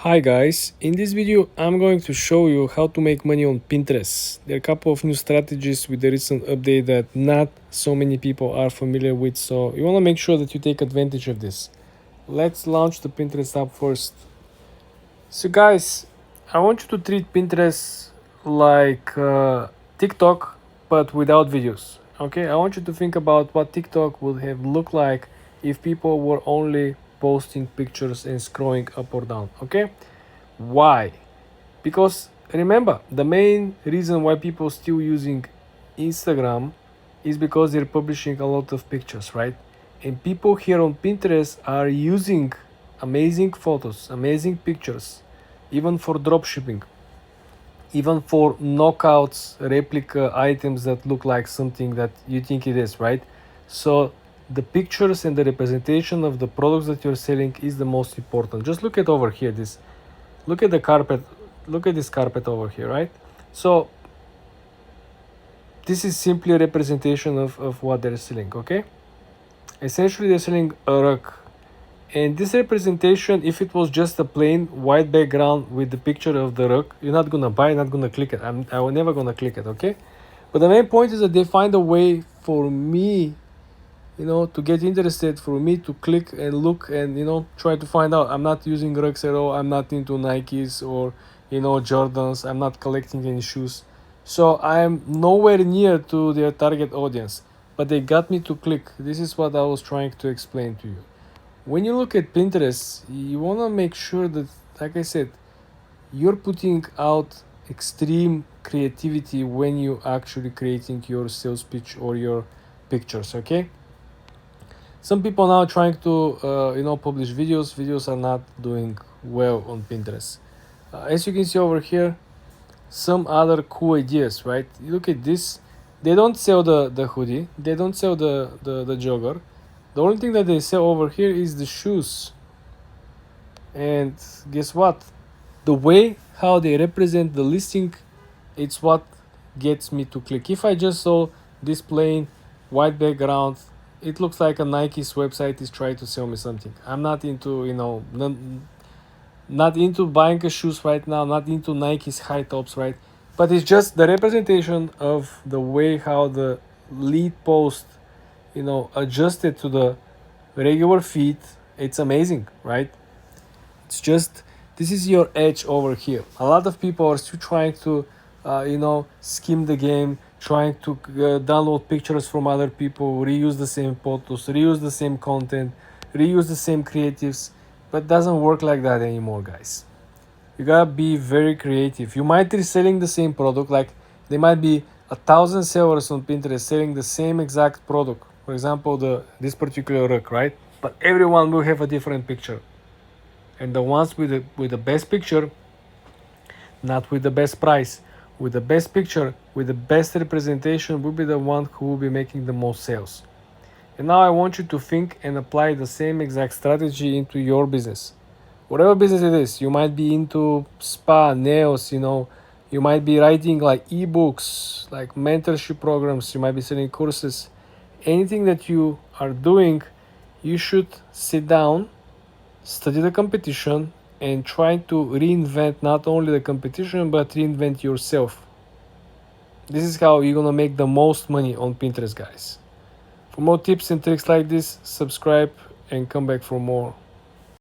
Hi guys, in this video I'm going to show you how to make money on Pinterest. There are a couple of new strategies with the recent update that not so many people are familiar with, so you want to make sure that you take advantage of this. Let's launch the Pinterest app first. So guys, I want you to treat Pinterest like TikTok but without videos. Okay, I want you to think about what TikTok would have looked like if people were only posting pictures and scrolling up or down. Okay, why? Because remember, the main reason why people still using Instagram is because they're publishing a lot of pictures, right? And people here on Pinterest are using amazing photos, amazing pictures, even for dropshipping, even for knockouts, replica items that look like something that you think it is, right? So the pictures and the representation of the products that you're selling is the most important. Just look at over here, this, look at the carpet, look at this carpet over here, right? So this is simply a representation of what they're selling. Okay, essentially they're selling a rug, and this representation, if it was just a plain white background with the picture of the rug, you're not gonna buy, not gonna click it. I will never gonna click it. Okay, but the main point is that they find a way for me, to get interested, for me to click and look and try to find out. I'm not using rugs at all. I'm not into Nikes or Jordans. I'm not collecting any shoes, so I'm nowhere near to their target audience, but they got me to click. This is what I was trying to explain to you. When you look at Pinterest, you want to make sure that, like I said, you're putting out extreme creativity when you actually creating your sales pitch or your pictures. Okay, some people now trying to publish videos are not doing well on Pinterest. As you can see over here, some other cool ideas, right? You look at this, they don't sell the hoodie, they don't sell the jogger. The only thing that they sell over here is the shoes. And guess what, the way how they represent the listing, it's what gets me to click. If I just saw this plain white background, it looks like a Nike's website is trying to sell me something. I'm not into not into buying a shoes right now, not into Nike's high tops, right? But it's just the representation of the way how the lead post adjusted to the regular feed. It's amazing, right? It's just, this is your edge over here. A lot of people are still trying to skim the game, trying to download pictures from other people, reuse the same photos, reuse the same content, reuse the same creatives, but it doesn't work like that anymore, guys. You gotta be very creative. You might be selling the same product, like there might be 1,000 sellers on Pinterest selling the same exact product, for example this particular rug, right? But everyone will have a different picture, and the ones with the best picture, not with the best price, with the best picture, with the best representation, will be the one who will be making the most sales. And now I want you to think and apply the same exact strategy into your business. Whatever business it is, you might be into spa, nails, you might be writing like ebooks, like mentorship programs, you might be selling courses. Anything that you are doing, you should sit down, study the competition, and try to reinvent not only the competition but reinvent yourself. This is how you're gonna make the most money on Pinterest, guys. For more tips and tricks like this, subscribe and come back for more.